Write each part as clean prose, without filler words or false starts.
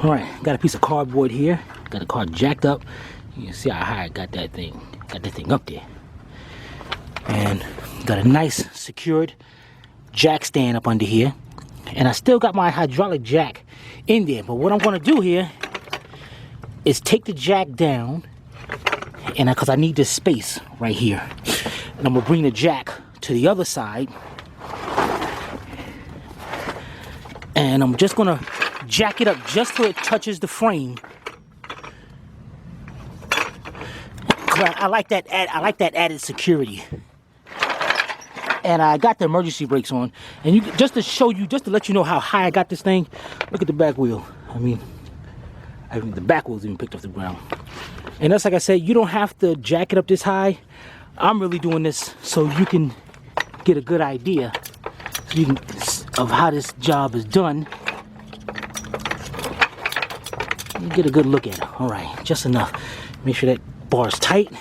All right, got a piece of cardboard here. Got the car jacked up. You can see how high I got that thing up there. And got a nice secured jack stand up under here. And I still got my hydraulic jack in there. But what I'm gonna do here is take the jack down, and because I need this space right here. And I'm gonna bring the jack to the other side. And I'm just gonna jack it up just so it touches the frame. I like that added security. And I got the emergency brakes on. And just to let you know how high I got this thing, look at the back wheel. I mean, the back wheel's even picked off the ground. And that's like I said, you don't have to jack it up this high. I'm really doing this so you can get a good idea of how this job is done. You get a good look at it. All right, just enough. Make sure that bar is tight.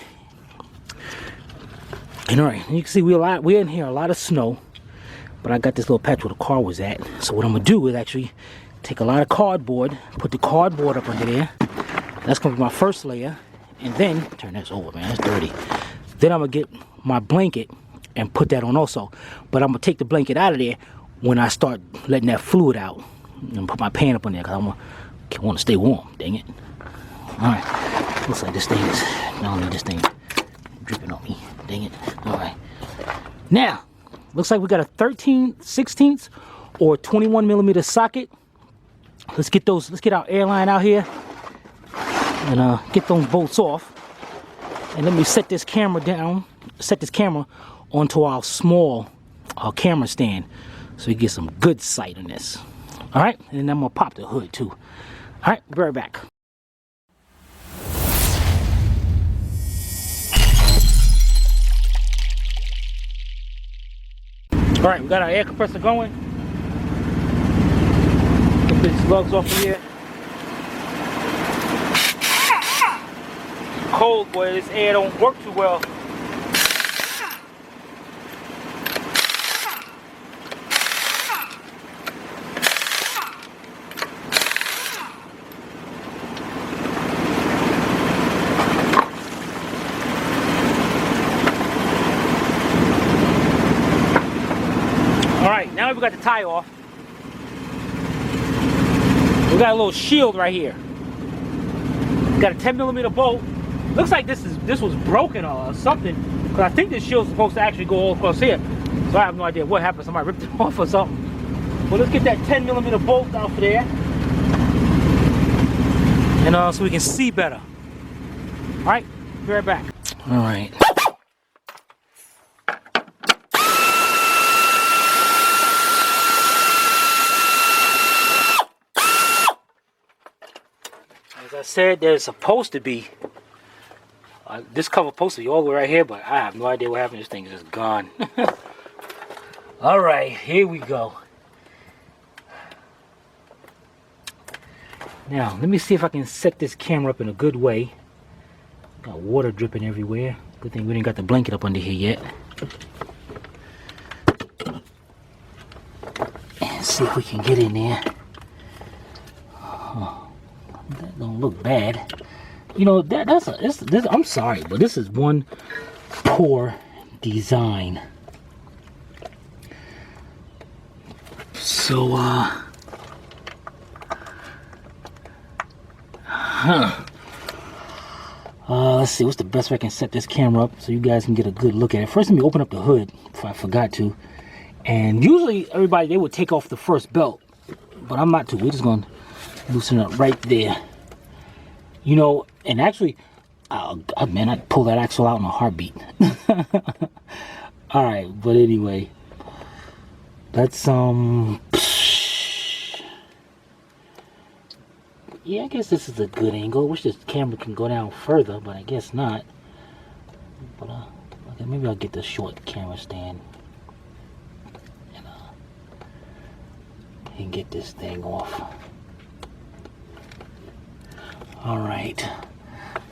And all right, you can see we're in here a lot of snow, but I got this little patch where the car was at. So what I'm gonna do is actually take a lot of cardboard, put the cardboard up under there. That's gonna be my first layer, and then turn this over, man. That's dirty. Then I'm gonna get my blanket and put that on also. But I'm gonna take the blanket out of there when I start letting that fluid out, and put my pan up on there because I want to stay warm. Dang it! All right, looks like this thing is. I don't need this thing dripping on me. Dang it. All right. Now, looks like we got a 13/16 or 21 millimeter socket. Let's get our airline out here and get those bolts off. And let me set this camera down, set this camera onto our small camera stand so we get some good sight on this. All right, and then I'm gonna pop the hood too. All right, be right back. All right, we got our air compressor going. Get these lugs off of here. It's cold, boy. This air don't work too well. Now we got the tie off. We got a little shield right here. Got a 10 millimeter bolt. Looks like this was broken or something. Because I think this shield's supposed to actually go all across here. So I have no idea what happened. Somebody ripped it off or something. But let's get that 10 millimeter bolt out of there. And so we can see better. All right, be right back. All right. As I said, there's supposed to be this cover supposed to be all the way right here, but I have no idea what happened. This thing is just gone. All right, here we go. Now let me see if I can set this camera up in a good way. Got water dripping everywhere. Good thing we didn't got the blanket up under here yet. And see if we can get in there. That don't look bad. You know, I'm sorry, but this is one poor design. So let's see, what's the best way I can set this camera up so you guys can get a good look at it. First, let me open up the hood if I forgot to. And usually everybody, they would take off the first belt, but I'm not to. We're just gonna loosen it up right there. You know, and actually, man, I'd pull that axle out in a heartbeat. All right, but anyway, that's yeah, I guess this is a good angle. Wish this camera can go down further, but I guess not. But okay, maybe I'll get the short camera stand and get this thing off. All right,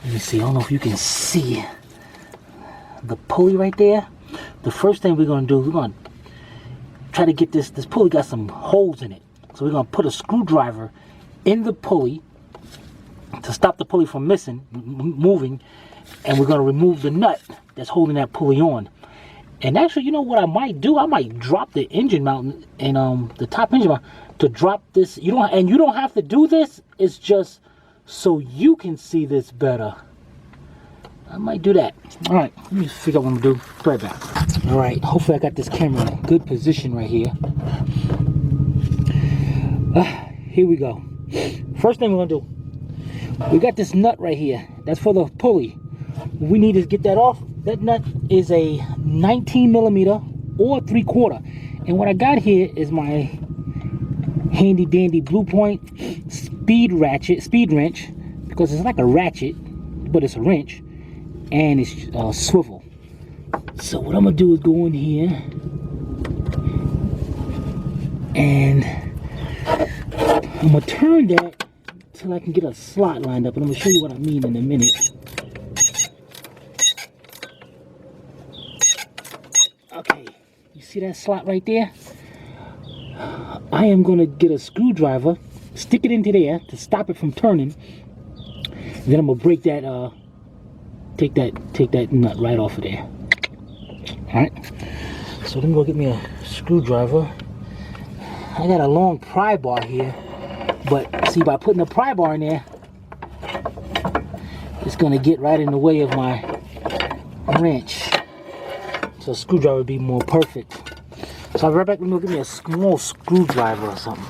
let me see. I don't know if you can see the pulley right there. The first thing we're gonna do, we're gonna try to get this pulley got some holes in it. So we're gonna put a screwdriver in the pulley to stop the pulley from moving, and we're going to remove the nut that's holding that pulley on. And actually, you know what I might do? I might drop the engine mount and the top engine mount to drop this. You don't have to do this. It's just so you can see this better. I might do that. All right, let me figure out what I'm gonna do. Be right back. All right, hopefully I got this camera in a good position right here. Here we go. First thing we're gonna do, we got this nut right here. That's for the pulley. We need to get that off. That nut is a 19 millimeter or 3/4. And what I got here is my handy dandy Blue Point speed wrench, because it's like a ratchet, but it's a wrench, and it's swivel. So what I'm gonna do is go in here and I'm gonna turn that till I can get a slot lined up, and I'm gonna show you what I mean in a minute. Okay, you see that slot right there? I am gonna get a screwdriver, stick it into there to stop it from turning, and then I'm gonna break that, take that nut right off of there. All right. So let me go get me a screwdriver. I got a long pry bar here, but see, by putting the pry bar in there, it's gonna get right in the way of my wrench. So a screwdriver would be more perfect. So I'll be right back. Let me go get me a small screwdriver or something.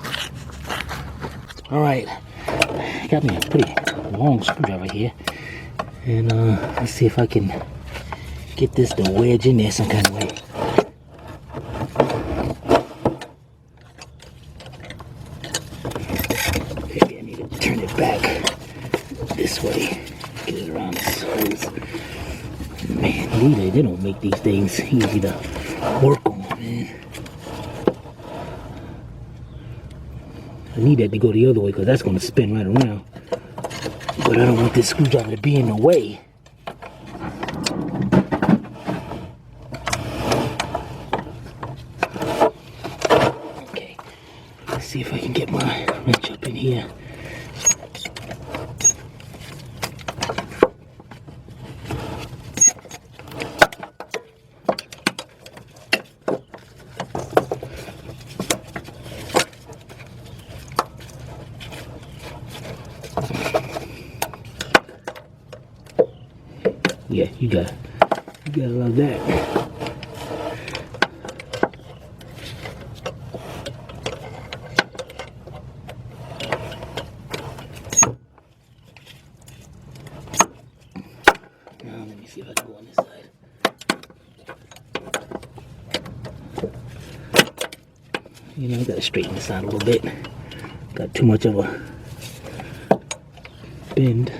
All right, got me a pretty long screwdriver here, and let's see if I can get this to wedge in there some kind of way. Maybe I need to turn it back this way, get it around the soles. Man, they don't make these things easy to work on, man. I need that to go the other way because that's going to spin right around. But I don't want this screwdriver to be in the way. Okay, let's see if I can get my wrench up in here. Yeah, you gotta love that. Now let me see if I can go on this side. You know, I gotta straighten this out a little bit. Got too much of a bend.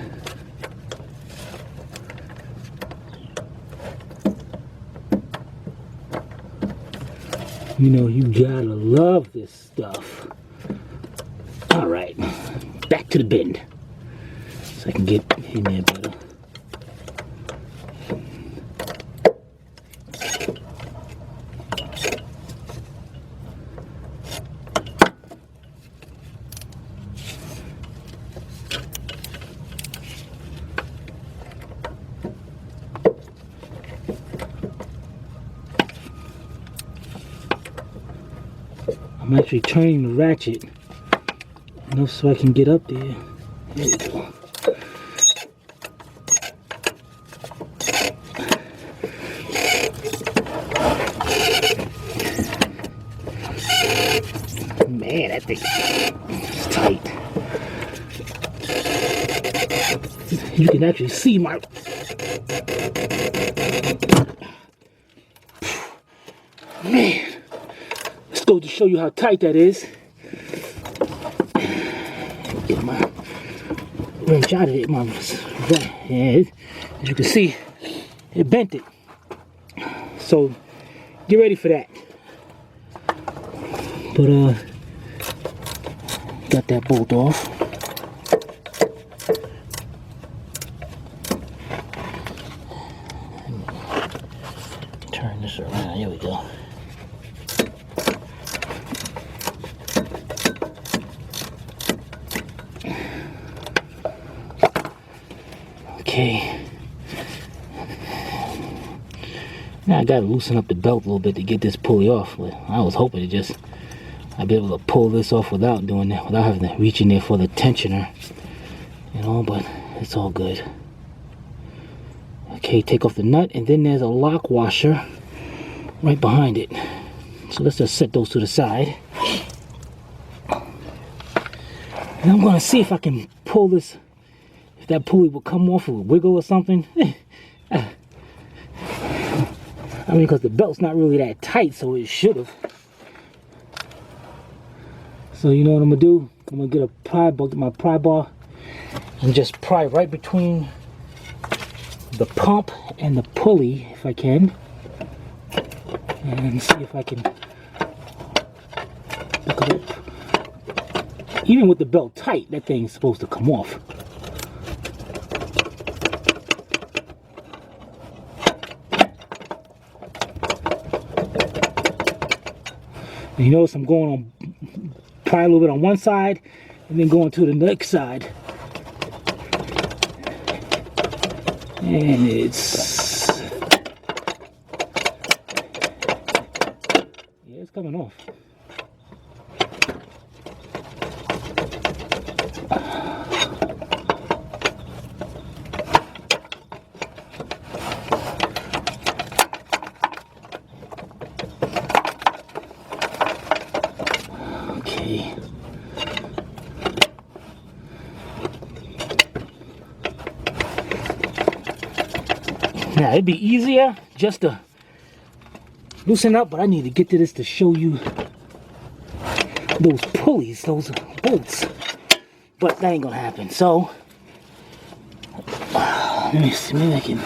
You know, you gotta love this stuff. All right, back to the bend, so I can get in there better. I'm actually turning the ratchet enough so I can get up there. There we go. Man, that thing is tight. You can actually see my... Man. Go to show you how tight that is. Get my wrench out of it, and as you can see, it bent it. So get ready for that. But got that bolt off. Turn this around. Here we go. I gotta loosen up the belt a little bit to get this pulley off, but I was hoping I'd be able to pull this off without doing that, without having to reach in there for the tensioner, you know, but it's all good. Okay, take off the nut, and then there's a lock washer right behind it. So let's just set those to the side. And I'm gonna see if I can pull this, if that pulley will come off or wiggle or something. I mean, because the belt's not really that tight, so it should have. So you know what I'm gonna do? I'm gonna get a pry bar, get my pry bar, and just pry right between the pump and the pulley if I can, and see if I can look it up. Even with the belt tight, that thing's supposed to come off. And you notice I'm going on, pry a little bit on one side and then going to the next side. And it's, yeah, it's coming off. Okay. Now it'd be easier just to loosen up, but I need to get to this to show you those pulleys, those bolts. But that ain't gonna happen. So let me see, maybe I can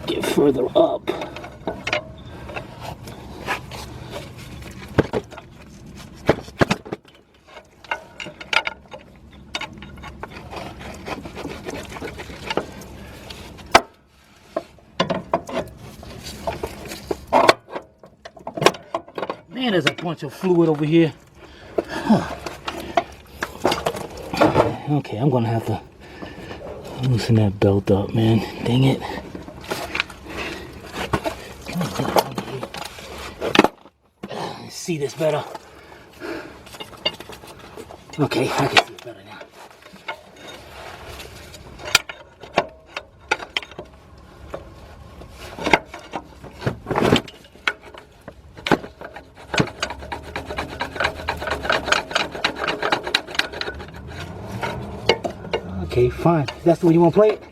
get further up. Man, there's a bunch of fluid over here. Huh. Okay, I'm gonna have to loosen that belt up, man. Dang it. Let's see this better. Okay, I can see it better now. Okay, fine. That's the way you want to play it?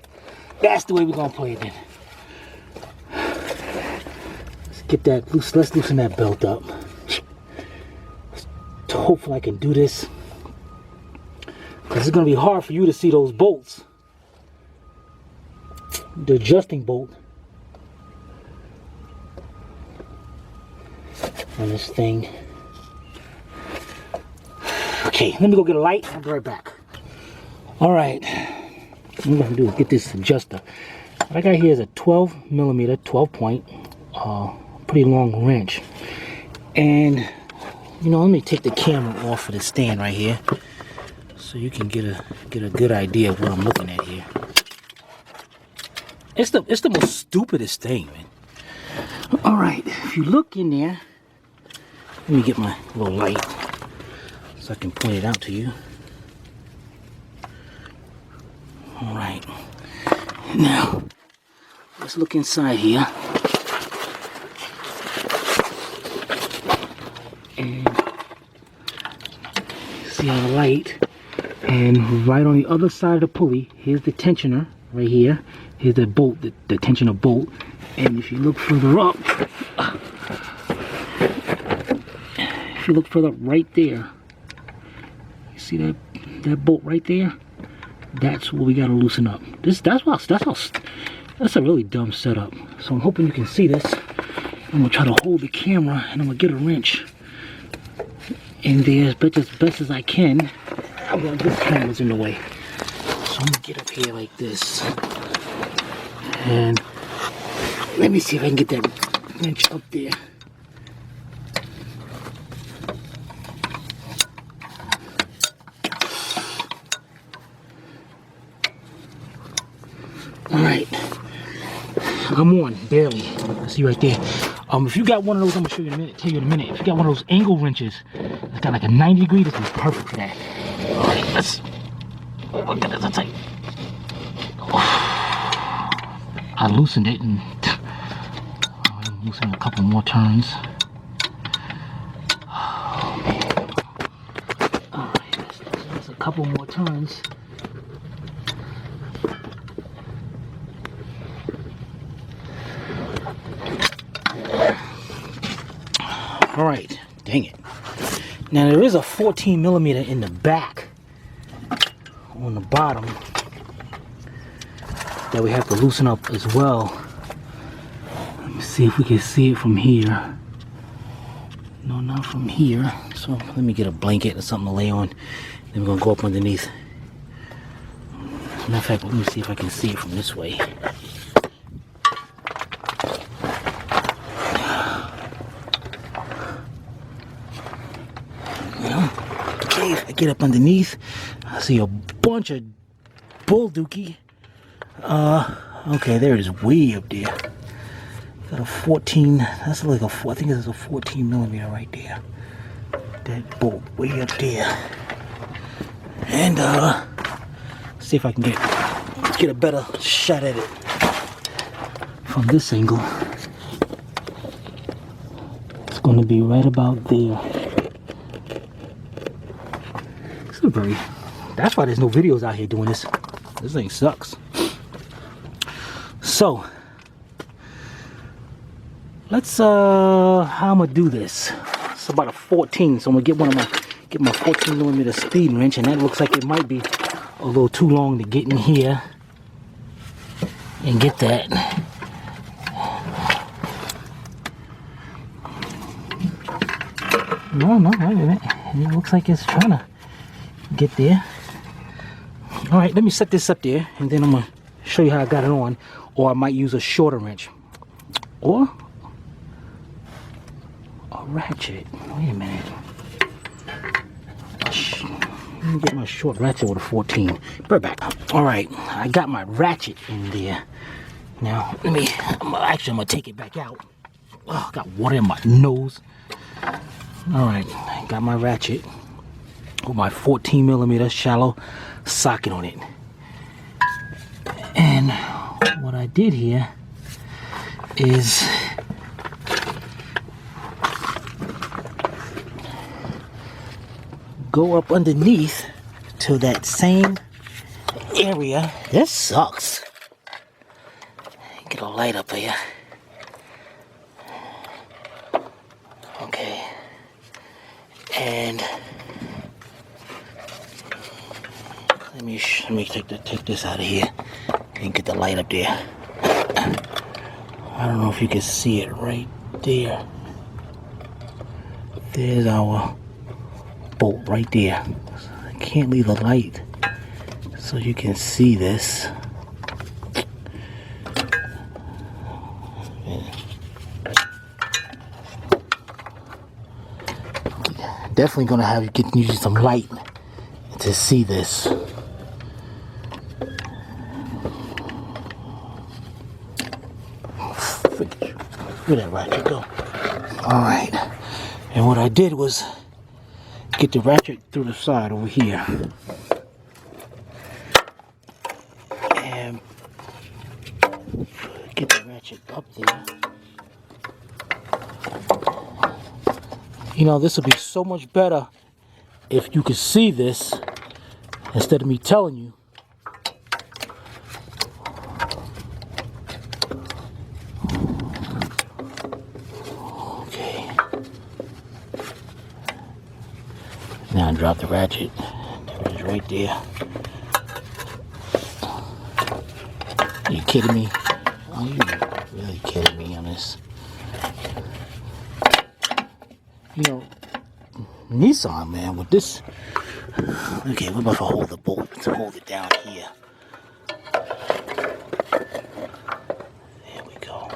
That's the way we're going to play it then. Let's get that loose. Let's loosen that belt up. Hopefully I can do this, because it's going to be hard for you to see those bolts. The adjusting bolt on this thing. Okay, let me go get a light. I'll be right back. All right, what I'm gonna do is get this adjuster. What I got here is a 12 millimeter, 12 point, pretty long wrench. And you know, let me take the camera off of the stand right here, so you can get a good idea of what I'm looking at here. It's the most stupidest thing, man. All right, if you look in there, let me get my little light so I can point it out to you. All right, now let's look inside here, and see our light. And right on the other side of the pulley, here's the tensioner right here. Here's the bolt, the tensioner bolt. And if you look further up, right there, you see that bolt right there? That's what we gotta loosen up. That's a really dumb setup. So I'm hoping you can see this. I'm gonna try to hold the camera, and I'm gonna get a wrench in there as best as I can. This camera's in the way, so I'm gonna get up here like this, and let me see if I can get that wrench up there. Alright, I'm on, barely. See right there. If you got one of those, I'm gonna show you in a minute, tell you in a minute. If you got one of those angle wrenches, it's got like a 90 degree, this is perfect for that. All right, let's, oh, look at this, that's tight. I loosened it and I'm loosening a couple more turns. All right, that's a couple more turns. All right, dang it. Now there is a 14 millimeter in the back on the bottom that we have to loosen up as well. Let me see if we can see it from here. No, not from here. So let me get a blanket or something to lay on. Then we're gonna go up underneath. Matter of fact, let me see if I can see it from this way. Okay, if I get up underneath, I see a bunch of bull dookie. Okay, there it is, way up there. Got a 14, that's like a, I think it's a 14 millimeter right there. That bolt way up there. And see if I can get a better shot at it from this angle. It's gonna be right about there. That's why there's no videos out here doing this. This thing sucks. So let's how I'm gonna do this. It's about a 14, so I'm gonna get my 14 millimeter speed wrench, and that looks like it might be a little too long to get in here and get that. No, wait a minute. It looks like it's trying to get there. All right, let me set this up there, and then I'm gonna show you how I got it on. Or I might use a shorter wrench, or a ratchet. Wait a minute. Let me get my short ratchet with a 14. Right back. All right, I got my ratchet in there. Now I'm gonna take it back out. Oh, got water in my nose. All right, I got my ratchet with my 14 millimeter shallow socket on it. And what I did here is go up underneath to that same area. This sucks. Get a light up here. Okay. And let me take this out of here and get the light up there. I don't know if you can see it right there. There's our bolt right there. I can't leave the light so you can see this. Definitely gonna have you use some light to see this. Where'd that ratchet go? Alright. And what I did was get the ratchet through the side over here. And get the ratchet up there. You know, this would be so much better if you could see this instead of me telling you. Okay. Now I drop the ratchet. There it is right there. Are you kidding me? Are you really kidding me on this? You know, Nissan, man, with this. Okay, we're about to hold the bolt to hold it down here. There we go.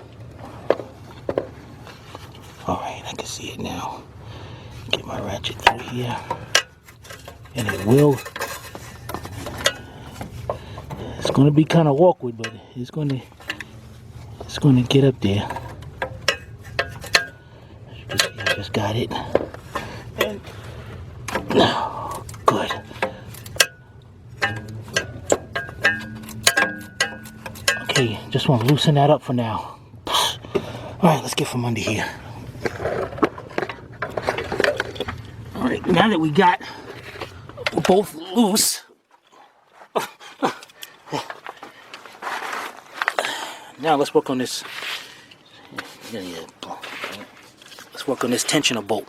Alright, I can see it now. Get my ratchet through here. And it will. It's going to be kind of awkward, but it's going It's going to get up there. As you can see, I just got it. And no, good. Okay, just want to loosen that up for now. Alright, let's get from under here. Alright, now that we got both loose, now let's work on this. Let's work on this tensioner bolt.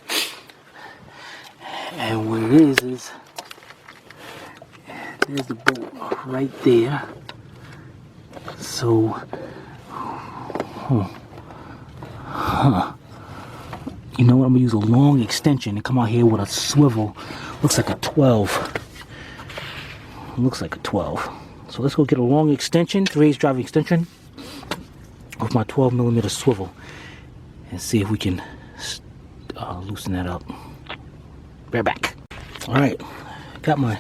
And what it is there's the bolt right there. So, you know what? I'm gonna use a long extension and come out here with a swivel. Looks like a 12. Looks like a 12. So let's go get a long extension, 3/8 drive extension, with my 12mm swivel, and see if we can loosen that up. Right back. All right, got my.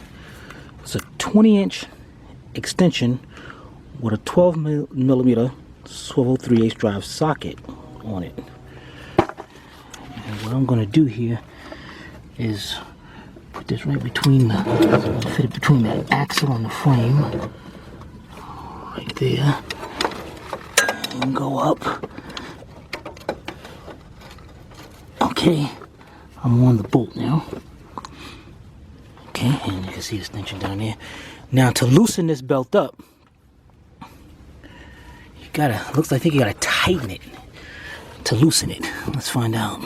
It's a 20-inch extension with a 12mm swivel 3/8 drive socket on it. And what I'm going to do here is put this right between the, fit it between the axle and the frame, right there, and go up. Okay, I'm on the bolt now. Okay, and you can see the extension down there. Now to loosen this belt up, you gotta, looks like I think you gotta tighten it to loosen it. Let's find out.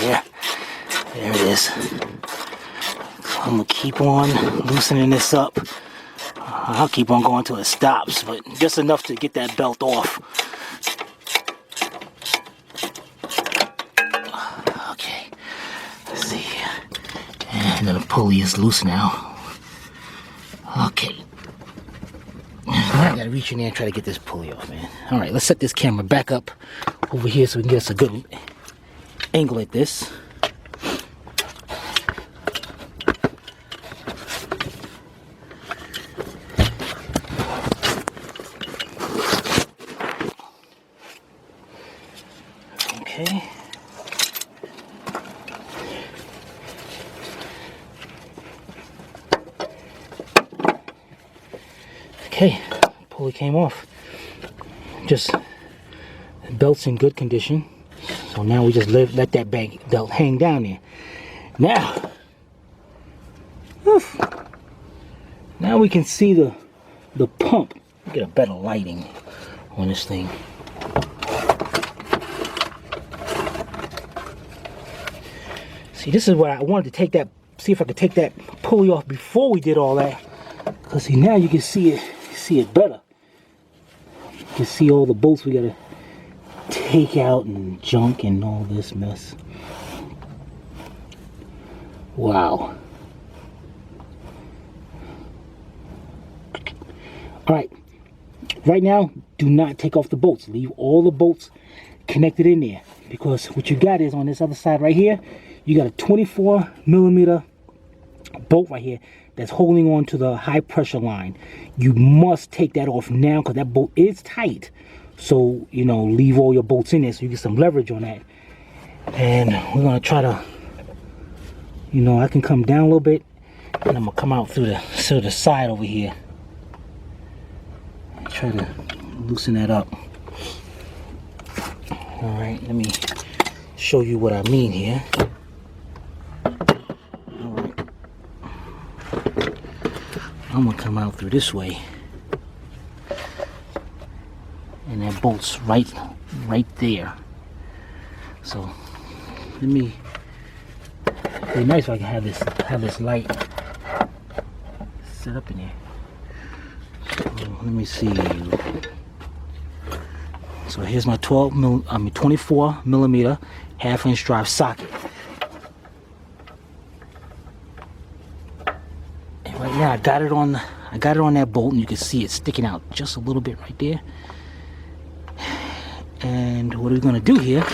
Yeah, there it is. I'm gonna keep on loosening this up. I'll keep on going till it stops, but just enough to get that belt off. Okay, let's see here. And then the pulley is loose now. Okay. I gotta reach in there and try to get this pulley off, man. Alright, let's set this camera back up over here so we can get us a good angle at this. Okay. Okay, pulley came off. Just the belt's in good condition. So now we just let that belt hang down there. Now, now we can see the pump. Get a better lighting on this thing. See, this is what I wanted to take that, see if I could take that pulley off before we did all that. Because see, now you can see it better. You can see all the bolts we gotta take out and junk and all this mess. Wow. Alright, right now, do not take off the bolts. Leave all the bolts connected in there. Because what you got is on this other side right here, you got a 24mm bolt right here that's holding on to the high pressure line. You must take that off now because that bolt is tight. So, you know, leave all your bolts in there so you get some leverage on that. And we're going to try to, you know, I can come down a little bit and I'm going to come out through the side over here. And try to loosen that up. Alright, let me show you what I mean here. Alright. I'm going to come out through this way. And that bolt's right there. So let me. It'd be nice if I can have this light set up in there. So let me see. So here's my 24mm half-inch drive socket. And right now I got it on that bolt, and you can see it sticking out just a little bit right there. And what we're gonna do here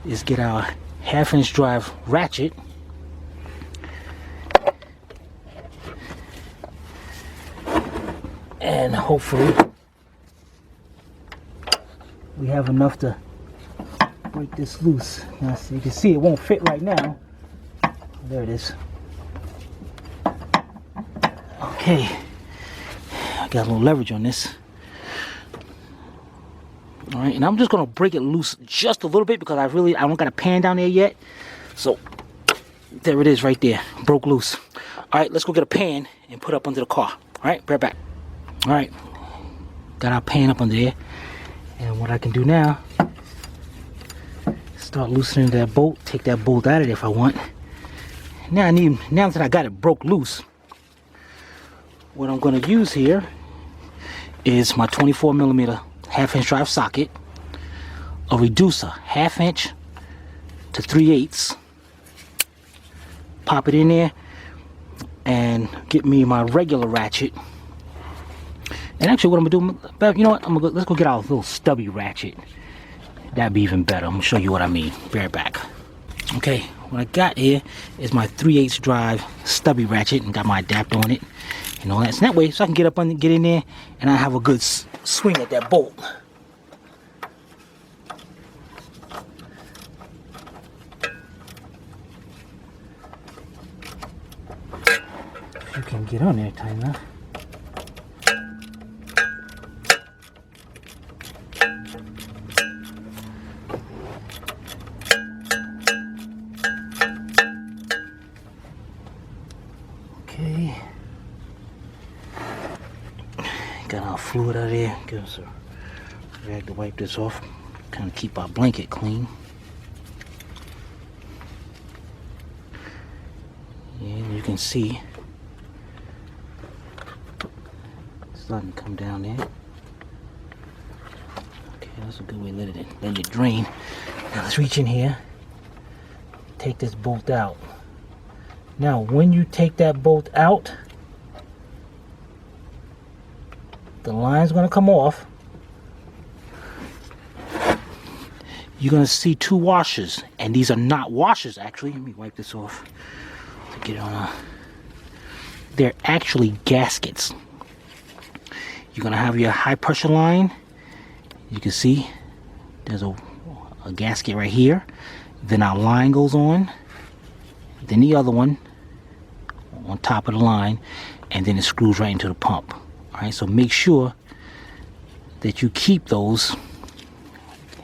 is get our 1/2" drive ratchet. And hopefully we have enough to break this loose. Now, so you can see it won't fit right now. There it is. Okay, I got a little leverage on this. All right, and I'm just gonna break it loose just a little bit because I don't got a pan down there yet. So there it is right there, broke loose. All right, let's go get a pan and put it up under the car. All right, right back. All right, got our pan up under there. And what I can do now, start loosening that bolt, take that bolt out of there if I want. Now that I got it broke loose, what I'm gonna use here is my 24mm 1/2" drive socket, a reducer, 1/2" to 3/8. Pop it in there and get me my regular ratchet. And actually what I'm gonna do, you know what, let's go get our little stubby ratchet. That'd be even better. I'm gonna show you what I mean. Be right back. Okay, what I got here is my 3/8 drive stubby ratchet and got my adapter on it and all that. So that way, so I can get up and get in there and I have a good swing at that bolt. If you can get on there tight enough. Okay, got our fluid out of there. Give us a rag to wipe this off. Kind of keep our blanket clean. And you can see it's starting to come down there. Okay, that's a good way to let it drain. Now let's reach in here, take this bolt out. Now, when you take that bolt out, the line's going to come off. You're going to see 2 washers, and these are not washers actually. Let me wipe this off to get it on. They're actually gaskets. You're going to have your high pressure line. You can see there's a gasket right here. Then our line goes on. Then the other one on top of the line, and then it screws right into the pump. All right, so make sure that you keep those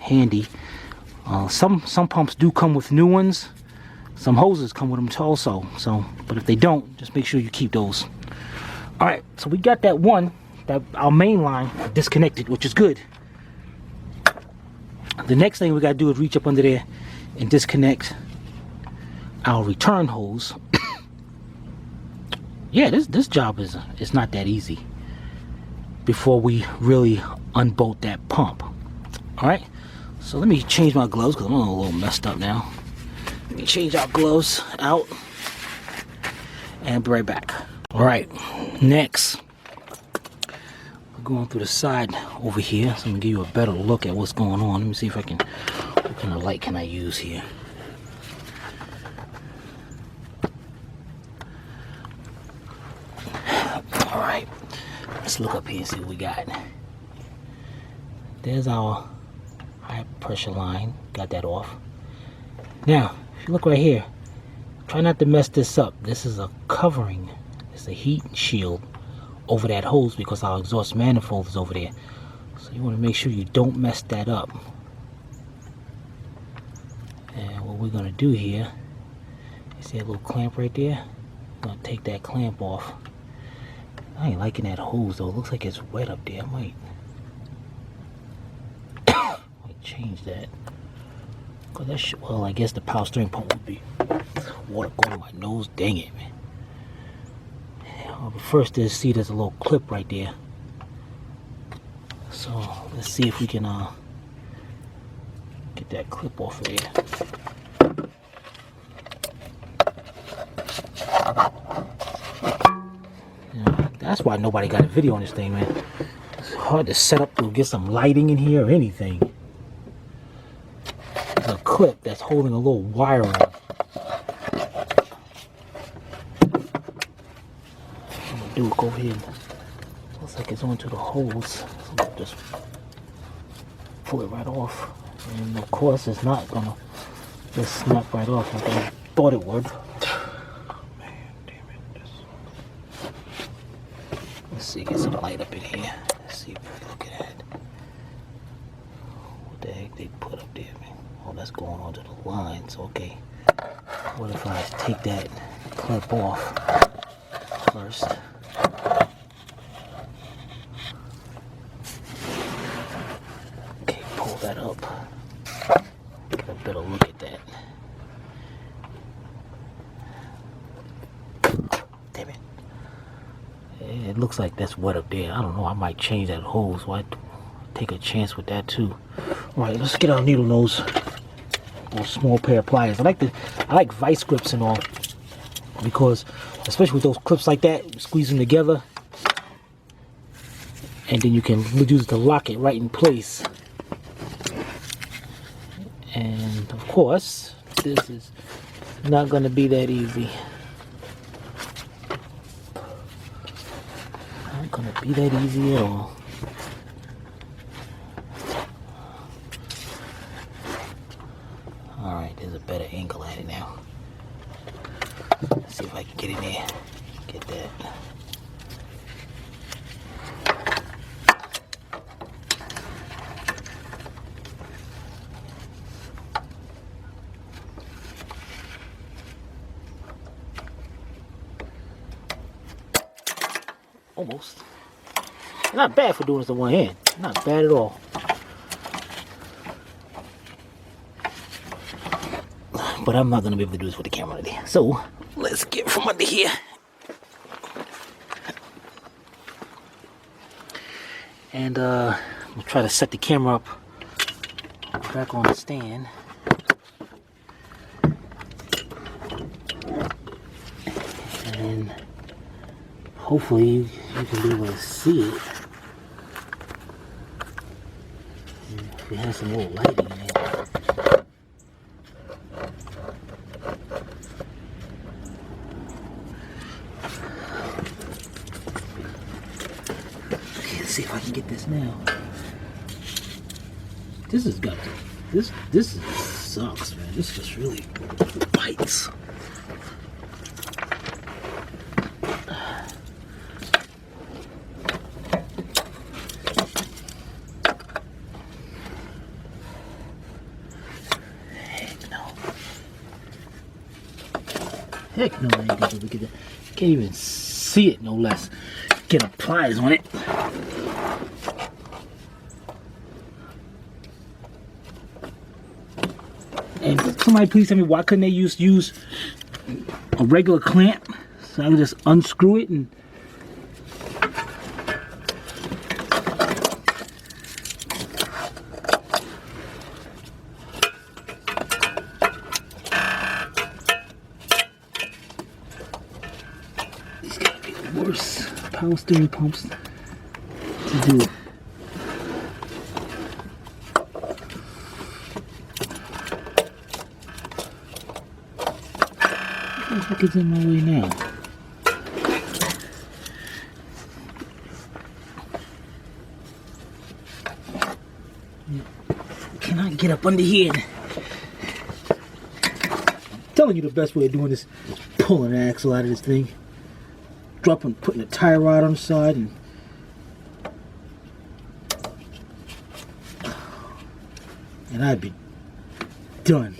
handy. Some pumps do come with new ones. Some hoses come with them also. So, but if they don't, just make sure you keep those. All right, so we got that one, that our main line disconnected, which is good. The next thing we gotta do is reach up under there and disconnect our return hose. Yeah, this job is not that easy before we really unbolt that pump. All right, so let me change my gloves because I'm a little messed up now. Let me change our gloves out and be right back. All right, next we're going through the side over here, so I'm gonna give you a better look at what's going on. Let me see if I can, what kind of light can I use here? Alright, let's look up here and see what we got. There's our high pressure line. Got that off. Now, if you look right here, try not to mess this up. This is a covering. It's a heat shield over that hose because our exhaust manifold is over there. So you want to make sure you don't mess that up. And what we're going to do here, you see a little clamp right there? I'm going to take that clamp off. I ain't liking that hose though. It looks like it's wet up there. I might change that. Cause that shit, well, I guess the power steering pump would be water going to my nose. Dang it, man. But first, see there's a little clip right there. So let's see if we can get that clip off of there. That's why nobody got a video on this thing, man. It's hard to set up to get some lighting in here or anything. clip that's holding a little wire on. I'm gonna do it, go ahead. Looks like it's onto the holes. So I'll just pull it right off. And of course it's not gonna just snap right off like I thought it would. Man, damn it. Let's see, get some light up in here. Let's see what we're looking at. What the heck they put up there, man? Oh, that's going onto the lines. Okay. What if I take that clip off first? Okay, pull that up. Get a better look at that. Damn it. It looks like that's wet up there. I don't know. I might change that hole, so I take a chance with that too. All right, let's get our needle nose. Or small pair of pliers. I like vice grips and all, because especially with those clips like that, you squeeze them together, and then you can use it to lock it right in place. And of course, this is not going to be that easy. Not going to be that easy at all. Alright, there's a better angle at it now. Let's see if I can get in there. Get that. Almost. Not bad for doing this with one hand. Not bad at all. But I'm not going to be able to do this with the camera today. So, let's get from under here. And I'm going to try to set the camera up back on the stand. And hopefully you can be able to see it. And if it has some little lighting in it. See if I can get this now. This has got to, this sucks, man. This just really bites. Heck no. Heck no, I ain't gonna be able to get that. Can't even see it, no less. Get a pliers on it. And somebody please tell me, why couldn't they use a regular clamp so I can just unscrew it and these gotta be the worst power steering pumps to do. What the heck is in my way now? Cannot get up under here. I'm telling you the best way of doing this is pulling the axle out of this thing. Dropping, putting a tie rod on the side, and I'd be done.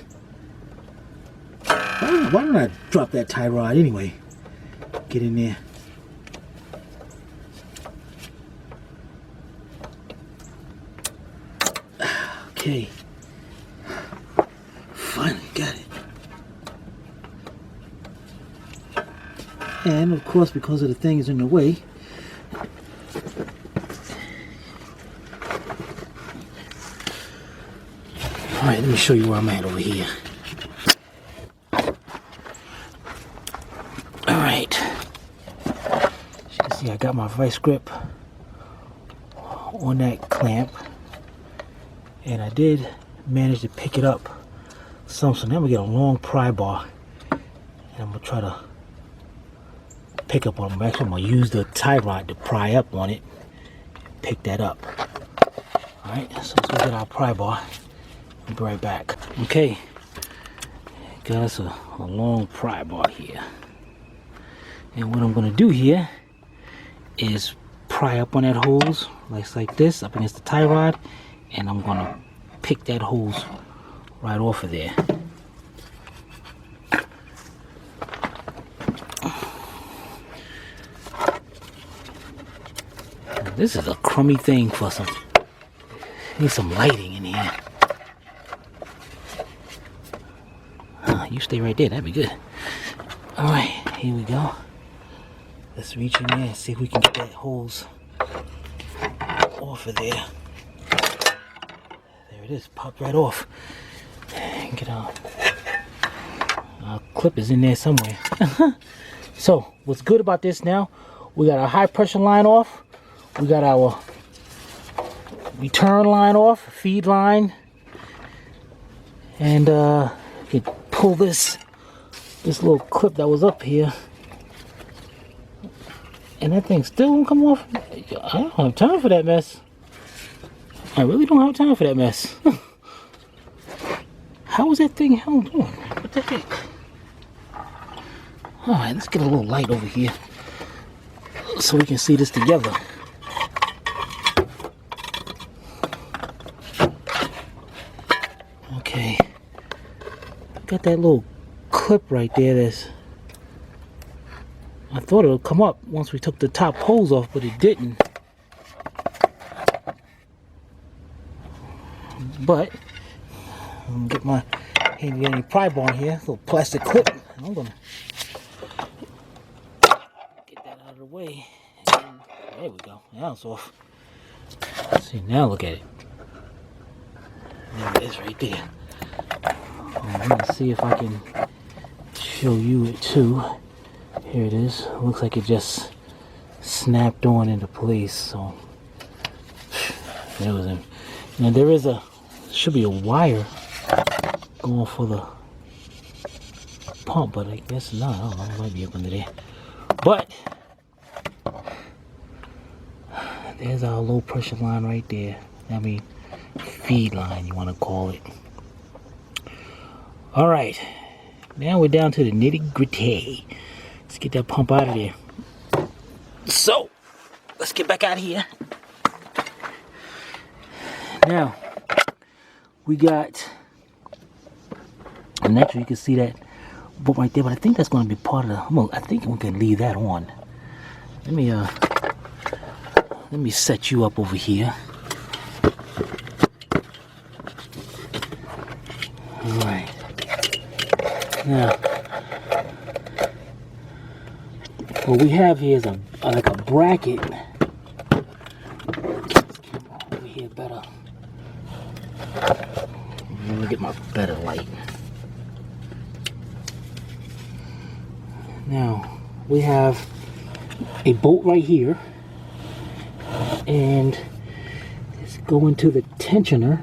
Why don't I drop that tie rod anyway? Get in there. Okay. Finally got it. And of course, because of the things in the way, alright, let me show you where I'm at over here. Alright. As you can see, I got my vice grip on that clamp. And I did manage to pick it up So now I'm gonna get a long pry bar, and I'm gonna try to pick up on them. Actually, I'm gonna use the tie rod to pry up on it, pick that up. All right, so let's go get our pry bar. I'll be right back. Okay, got us a long pry bar here, and what I'm gonna do here is pry up on that hose like this up against the tie rod, and I'm gonna pick that hose right off of there. This is a crummy thing for some. Need some lighting in here. You stay right there, that'd be good. All right, here we go. Let's reach in there and see if we can get that hose off of there. There it is, popped right off. Get out. Our clip is in there somewhere. So, what's good about this now? We got our high pressure line off. We got our return line off, feed line, and you can pull this little clip that was up here, and that thing still won't come off. I don't have time for that mess. I really don't have time for that mess. How is that thing held on? What the heck? All right, let's get a little light over here so we can see this together. Okay, got that little clip right there. I thought it would come up once we took the top hose off, but it didn't. But I'm gonna get my handy dandy pry bar in here, little plastic clip. I'm gonna get that out of the way. And there we go. Now it's off. Let's see, now look at it. There it is right there. I'm gonna see if I can show you it too. Here it is. Looks like it just snapped on into place. So there was now there is should be a wire going for the pump, but I guess not. I don't know. It might be up under there. But there's our low pressure line right there. I mean, feed line, you want to call it. All right, now we're down to the nitty gritty. Let's get that pump out of there. So let's get back out of here. Now we got, and actually you can see that bolt right there, but I think that's going to be part of the. I think we can leave that on. Let me set you up over here. All right. Now, what we have here is like a bracket. Over here better. Let me get my better light. Now, we have a bolt right here, and it's going to the tensioner.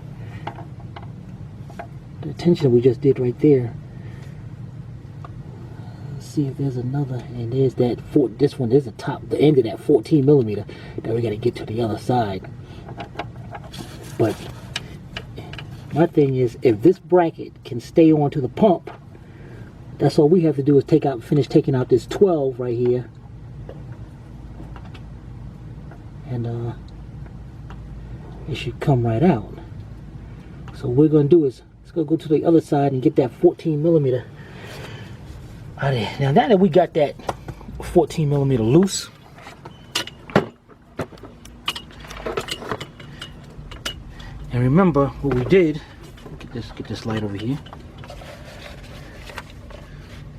The tensioner we just did right there. Let's see if there's another, and there's that this one, there's the end of that 14 millimeter that we got to get to the other side. But my thing is, if this bracket can stay onto the pump, that's all we have to do is finish taking out this 12 right here, and it should come right out. So what we're going to do is let's go to the other side and get that 14 millimeter out of there. Now that we got that 14 millimeter loose, and remember what we did. Get this light over here.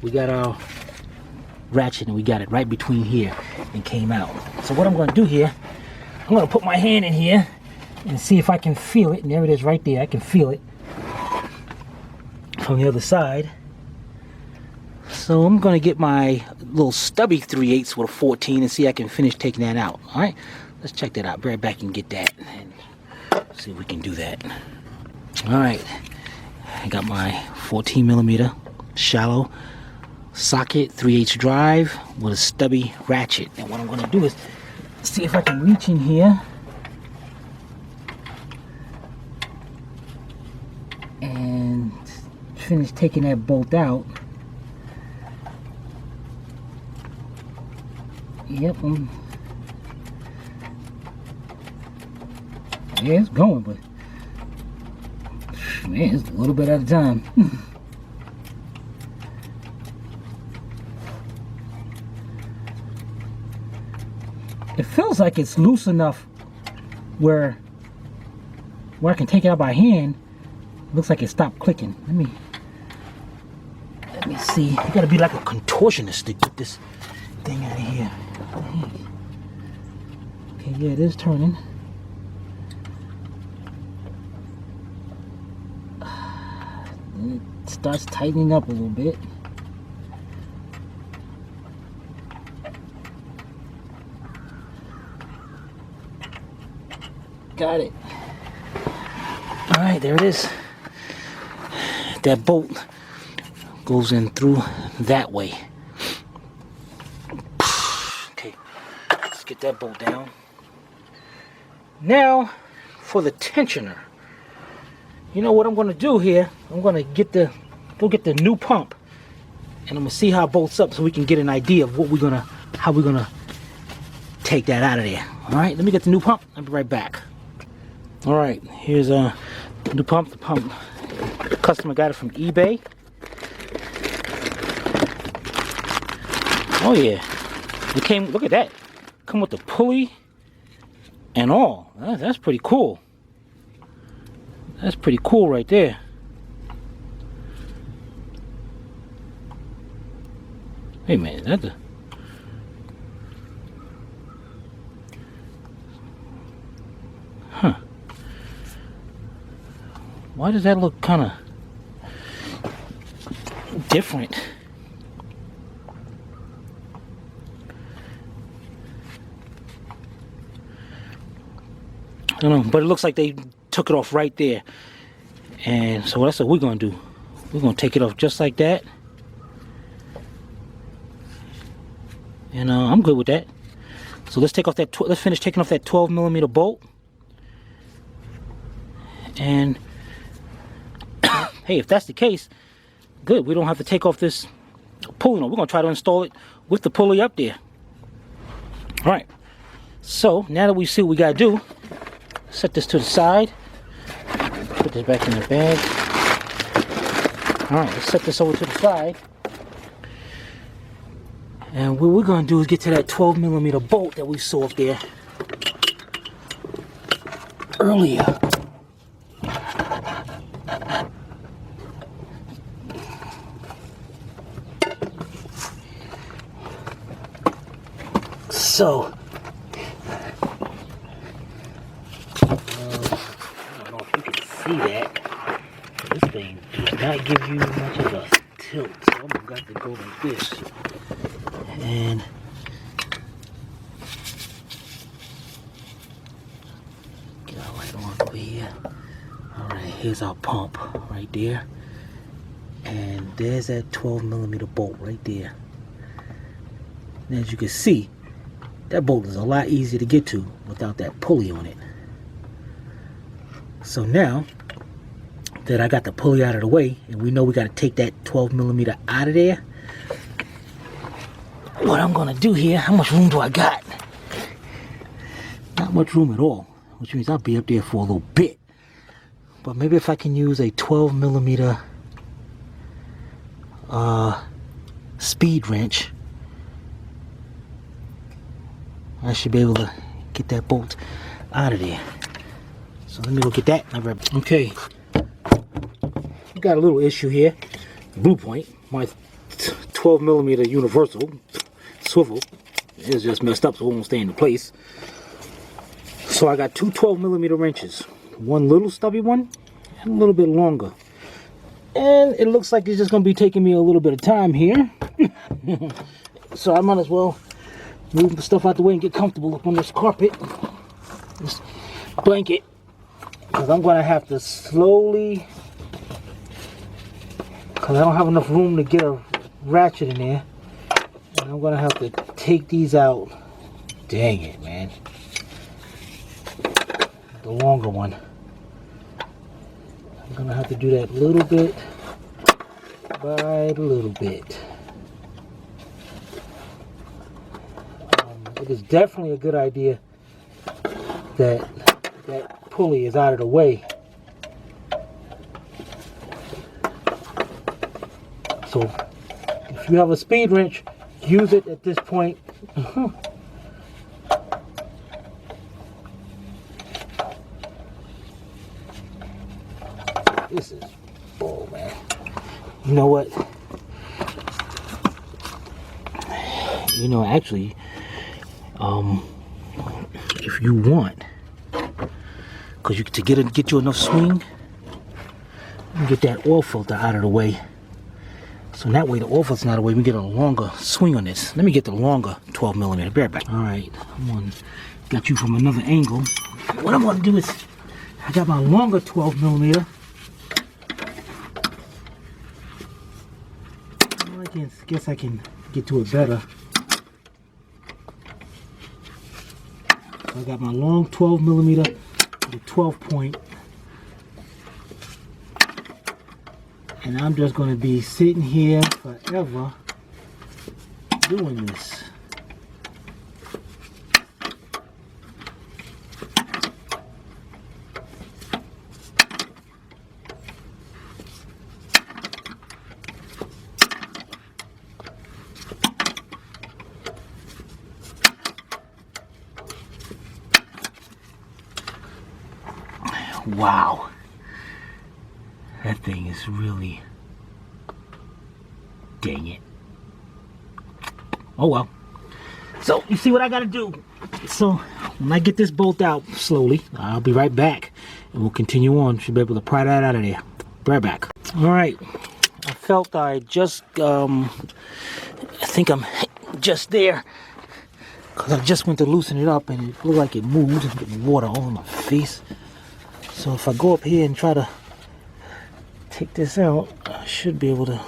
We got our ratchet and we got it right between here and came out. So what I'm going to do here, I'm going to put my hand in here and see if I can feel it. And there it is right there. I can feel it from the other side. So I'm going to get my little stubby 3/8 with a 14 and see if I can finish taking that out. All right, let's check that out. Be right back and get that and see if we can do that. All right, I got my 14mm shallow socket 3/8 drive with a stubby ratchet. And what I'm going to do is see if I can reach in here and finish taking that bolt out. Yep, yeah, it's going, but man, it's a little bit at a time. It feels like it's loose enough where I can take it out by hand. Looks like it stopped clicking. Let me see. You gotta be like a contortionist to get this thing out of here. Okay, yeah, it is turning. It starts tightening up a little bit. Got it. All right, there it is. That bolt goes in through that way. Okay, let's get that bolt down. Now for the tensioner. You know what I'm going to do here? I'm going to go get the new pump, and I'm going to see how it bolts up so we can get an idea of how we're gonna take that out of there. All right, let me get the new pump. I'll be right back. All right, here's the new pump. The customer got it from eBay. Oh yeah, it came. Look at that. Come with the pulley and all. That's pretty cool. That's pretty cool right there. Hey man, that's a... Huh. Why does that look kind of different? I don't know, but it looks like they took it off right there. And so that's what we're going to do. We're going to take it off just like that. And I'm good with that. So let's take off that. Let's finish taking off that 12mm bolt. And hey, if that's the case, good. We don't have to take off this pulley. We're going to try to install it with the pulley up there. All right. So now that we see what we got to do, set this to the side. Put this back in the bag. All right, let's set this over to the side. And what we're going to do is get to that 12mm bolt that we saw up there earlier. So, I don't know if you can see that. This thing does not give you much of a tilt, so I'm going to have to go like this. And get our light on over here. Alright, here's our pump right there. And there's that 12mm bolt right there. And as you can see, that bolt is a lot easier to get to without that pulley on it. So now that I got the pulley out of the way, and we know we got to take that 12mm out of there, what I'm gonna do here, how much room do I got? Not much room at all, which means I'll be up there for a little bit. But maybe if I can use a 12mm speed wrench, I should be able to get that bolt out of there. So let me go get that. Okay, we got a little issue here. Blue point, my 12mm universal swivel is just messed up, so it won't stay into place. So I got two 12mm wrenches, one little stubby one and a little bit longer, and it looks like it's just going to be taking me a little bit of time here. So I might as well move the stuff out the way and get comfortable up on this carpet, this blanket, because I'm going to have to slowly because I don't have enough room to get a ratchet in there. And I'm going to have to take these out. Dang it, man. The longer one. I'm going to have to do that little bit by little bit. It is definitely a good idea that that pulley is out of the way. So if you have a speed wrench, use it at this point. This is bull, man. You know what? You know, actually, if you want, because to get you enough swing, get that oil filter out of the way. So that way the oil filter's not out of the way, we get a longer swing on this. Let me get the longer 12 millimeter. Bear back. All right, got you from another angle. What I'm gonna do is, I got my longer 12 millimeter. I guess I can get to it better. I got my long 12 millimeter, the 12 point, and I'm just going to be sitting here forever doing this. Wow, that thing is really, dang it. Oh well. So you see what I gotta do. So when I get this bolt out slowly, I'll be right back and we'll continue on. Should be able to pry that out of there. Be right back. All right, I felt I just I think I'm just there, because I just went to loosen it up and it looked like it moved. I'm getting water all on my face. So if I go up here and try to take this out, I should be able to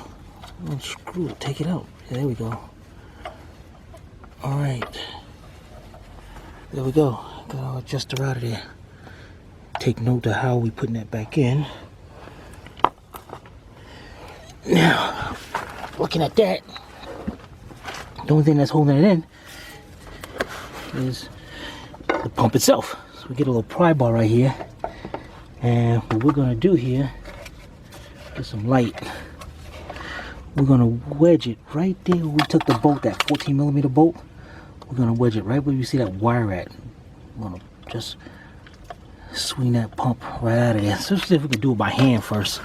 unscrew it, take it out. Yeah, there we go. All right, there we go. Gotta adjust her out of there. Take note of how we putting that back in. Now, looking at that, the only thing that's holding it in is the pump itself. So we get a little pry bar right here. And what we're gonna do here, get some light. We're gonna wedge it right there where we took the bolt, that 14 millimeter bolt. We're gonna wedge it right where you see that wire at. We're gonna just swing that pump right out of there. So let's see if we can do it by hand first.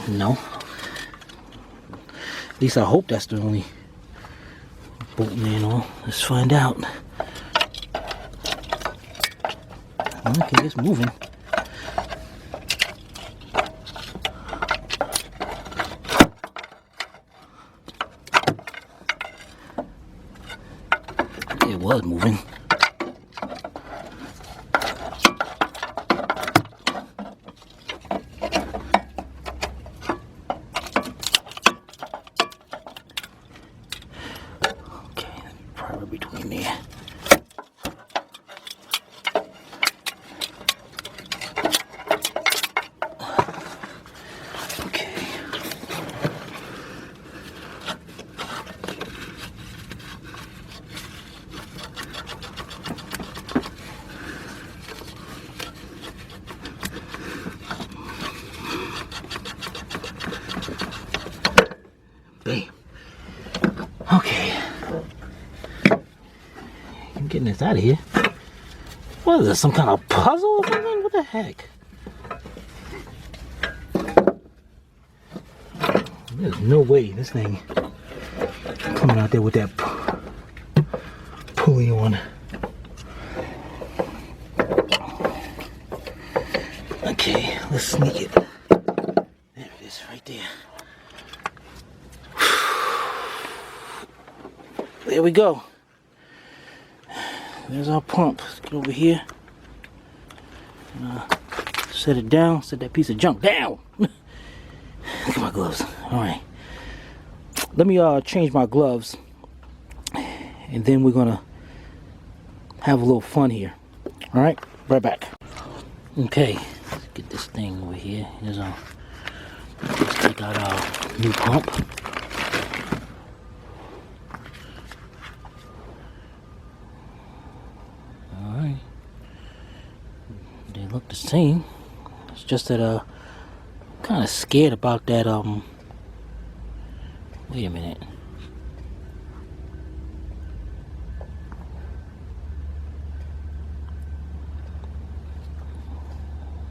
No. At least I hope that's the only bolt manual. Let's find out. Okay, it's moving. It was moving. Okay, probably between there. Okay. I'm getting this out of here. What is this, some kind of puzzle or something? What the heck? There's no way this thing coming out there with that pulley on. Okay, let's sneak it. There it is, right there. There we go. There's our pump. Let's get over here. set it down, set that piece of junk down. Look at my gloves. All right, let me change my gloves, and then we're gonna have a little fun here. All right, right back. Okay, let's get this thing over here. Here's our, let's take out our new pump. All right, they look the same. It's just that I'm kind of scared about that. Wait a minute.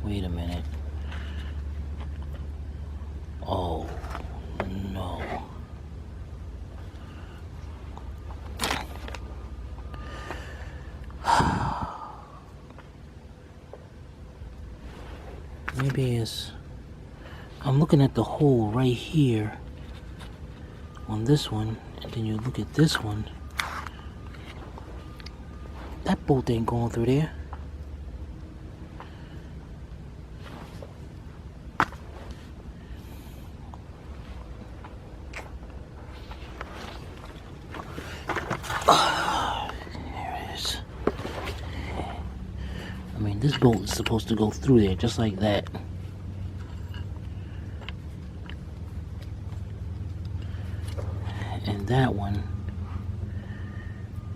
Wait a minute. Oh, no. Maybe it's... I'm looking at the hole right here on this one, and then you look at this one. That bolt ain't going through there. This bolt is supposed to go through there just like that. And that one,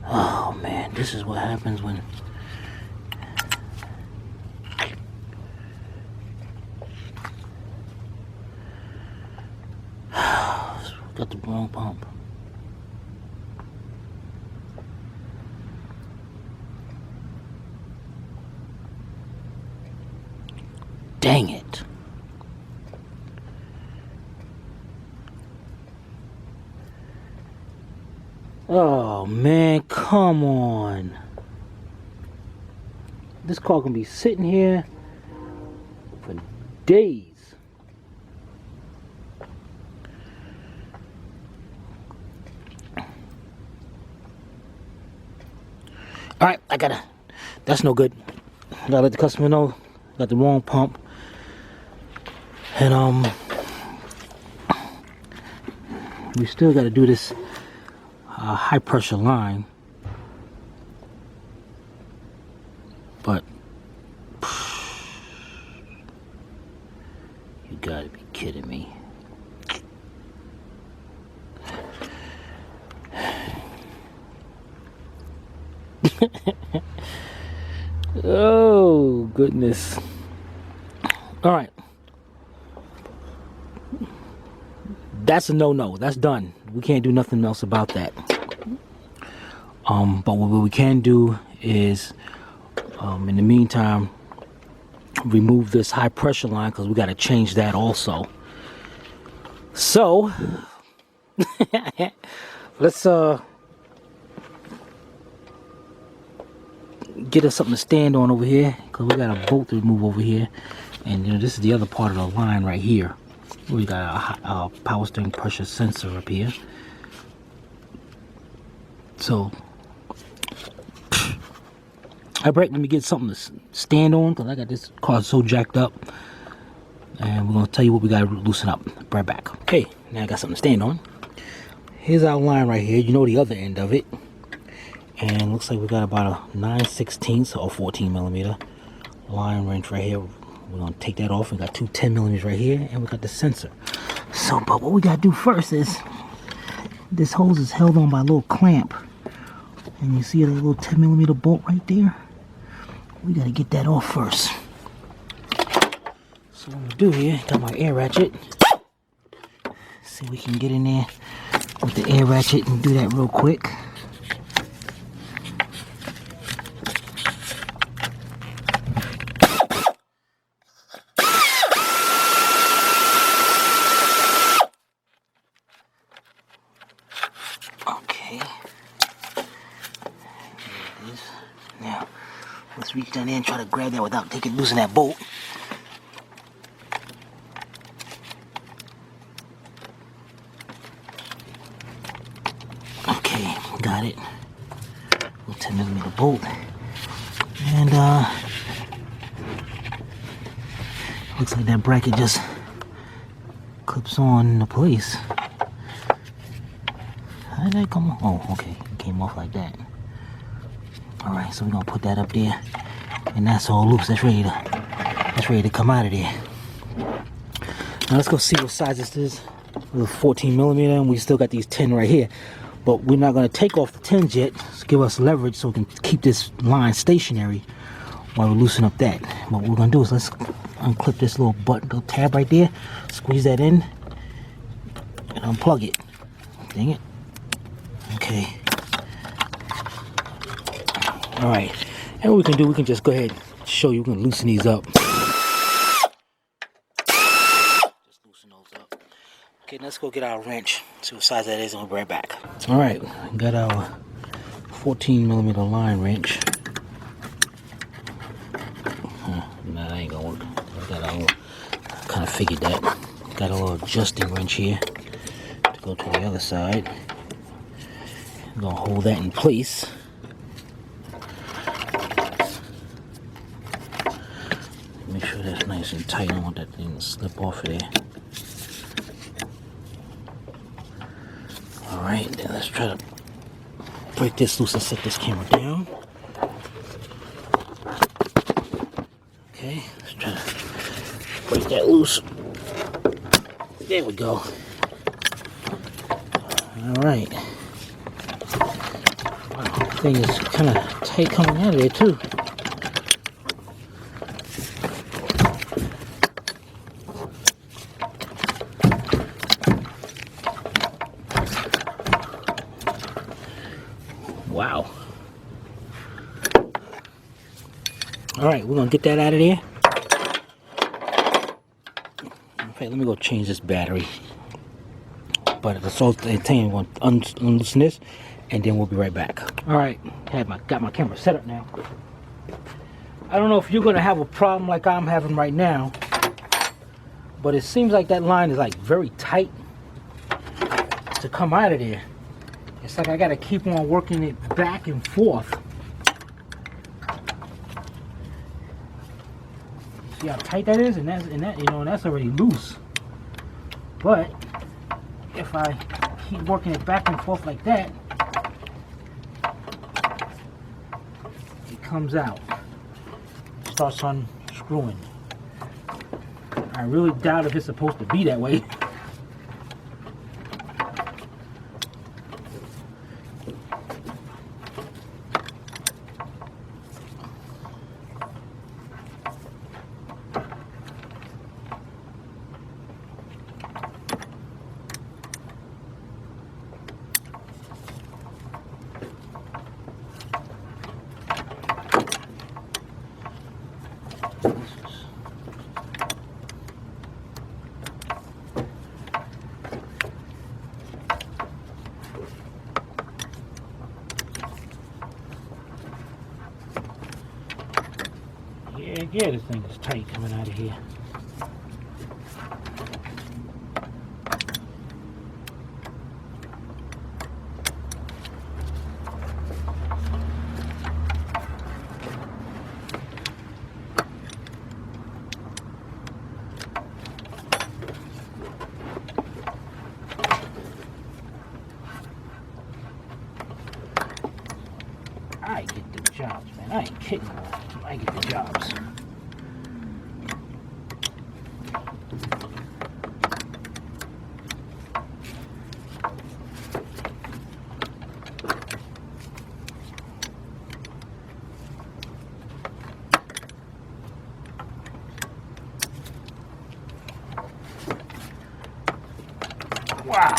oh man, this is what happens when got the wrong pump. Dang it. Oh man, come on. This car can be sitting here for days. Alright, I gotta, that's no good. I gotta let the customer know got the wrong pump. And we still got to do this high pressure line, but you gotta be kidding me. Oh goodness. All right, that's a no-no. That's done. We can't do nothing else about that. But what we can do is, in the meantime, remove this high pressure line, because we got to change that also. So let's get us something to stand on over here, because we got a bolt to remove over here. And you know, this is the other part of the line right here. We got a power steering pressure sensor up here. So, all right, let me get something to stand on, because I got this car so jacked up. And we're going to tell you what we got to loosen up. Right back. Okay, now I got something to stand on. Here's our line right here. You know the other end of it. And looks like we got about a 9/16 or 14 millimeter line wrench right here. We're going to take that off. We got two 10 millimeters right here, and we got the sensor. So, but what we got to do first is, this hose is held on by a little clamp. And you see a little 10 millimeter bolt right there? We got to get that off first. So what I'm going to do here, got my air ratchet. See if we can get in there with the air ratchet and do that real quick. Now, let's reach down there and try to grab that without losing that bolt. Okay, got it. Little 10 millimeter bolt. And Looks like that bracket just clips on into place. How did that come off? Oh, okay, it came off like that. Alright, so we're gonna put that up there, and that's all loose. That's ready to come out of there. Now let's go see what size this is. With a 14mm, and we still got these 10 right here. But we're not gonna take off the 10s yet. Just give us leverage so we can keep this line stationary while we loosen up that. What we're gonna do is let's unclip this little button, little tab right there, squeeze that in, and unplug it. Dang it. Okay. All right. And what we can do, we can just go ahead and show you. We can loosen these up. Just loosen those up. Okay, let's go get our wrench. See what size that is, and we'll be right back. All right, we got our 14mm line wrench. Nah, that ain't gonna work. I kind of figured that. Got a little adjusting wrench here to go to the other side. I'm gonna hold that in place. Make sure that's nice and tight. I don't want that thing to slip off of there. Alright, then let's try to break this loose and set this camera down. Okay, let's try to break that loose. There we go. Alright. Wow, the thing is kind of tight coming out of there too. Wow. Alright, we're gonna get that out of there. In fact, let me go change this battery. But it's all I'm going to unloosen this, and then we'll be right back. Alright, got my camera set up now. I don't know if you're gonna have a problem like I'm having right now, but it seems like that line is like very tight to come out of there. It's like I gotta keep on working it back and forth. See how tight that is, and that's already loose. But if I keep working it back and forth like that, it comes out. Starts unscrewing. I really doubt if it's supposed to be that way. Yeah, this thing is tight coming out of here. I get the jobs, man. I ain't kidding. I get the jobs. Wow.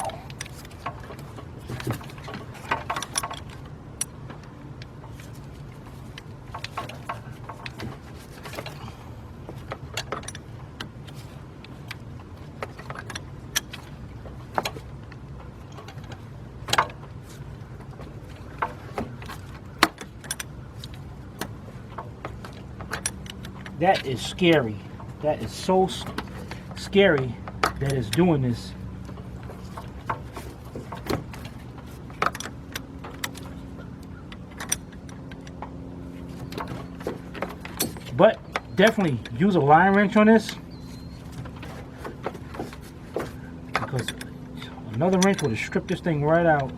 That is scary. That is so scary that it's doing this. But definitely use a line wrench on this. because another wrench would have stripped this thing right out.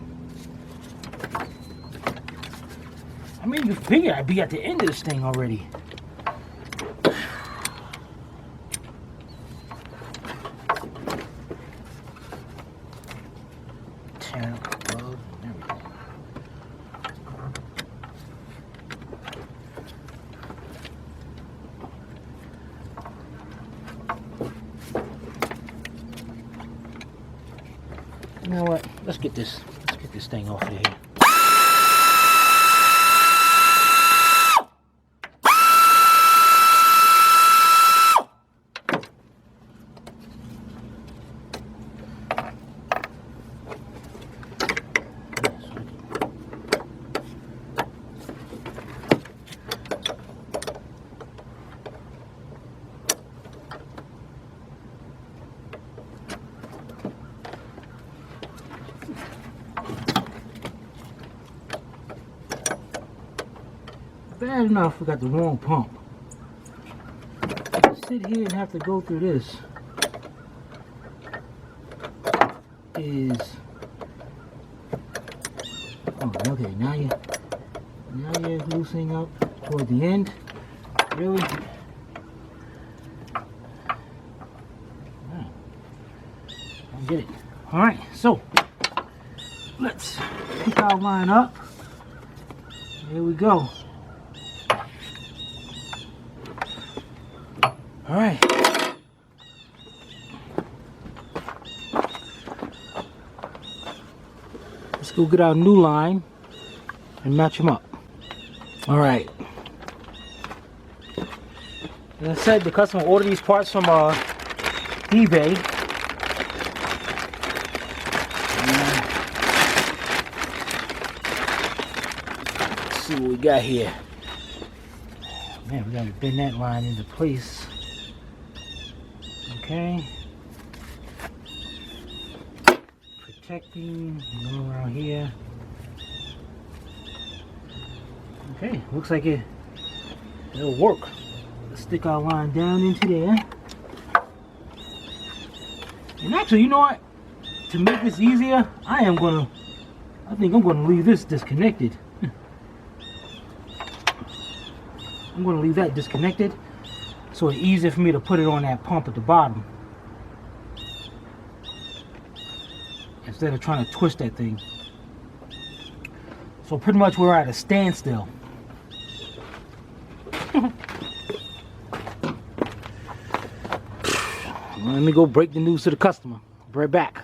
I mean, you figure I'd be at the end of this thing already. Tearing up the plug and everything. You know what? Let's get this thing off of here. Bad enough we got the wrong pump. Sit here and have to go through this is okay. Now you're loosening up toward the end. Really? I get it. All right, so let's pick our line up. Here we go. All right. Let's go get our new line and match them up. All right. As I said, the customer ordered these parts from eBay. Let's see what we got here. Man, we gotta bend that line into place. Okay. Protecting, going around here. Okay, looks like it'll work. Let's stick our line down into there. And actually, you know what? To make this easier, I think I'm gonna leave this disconnected. I'm gonna leave that disconnected, so it's easier for me to put it on that pump at the bottom instead of trying to twist that thing. So pretty much we're at a standstill. Let me go break the news to the customer. Be right back.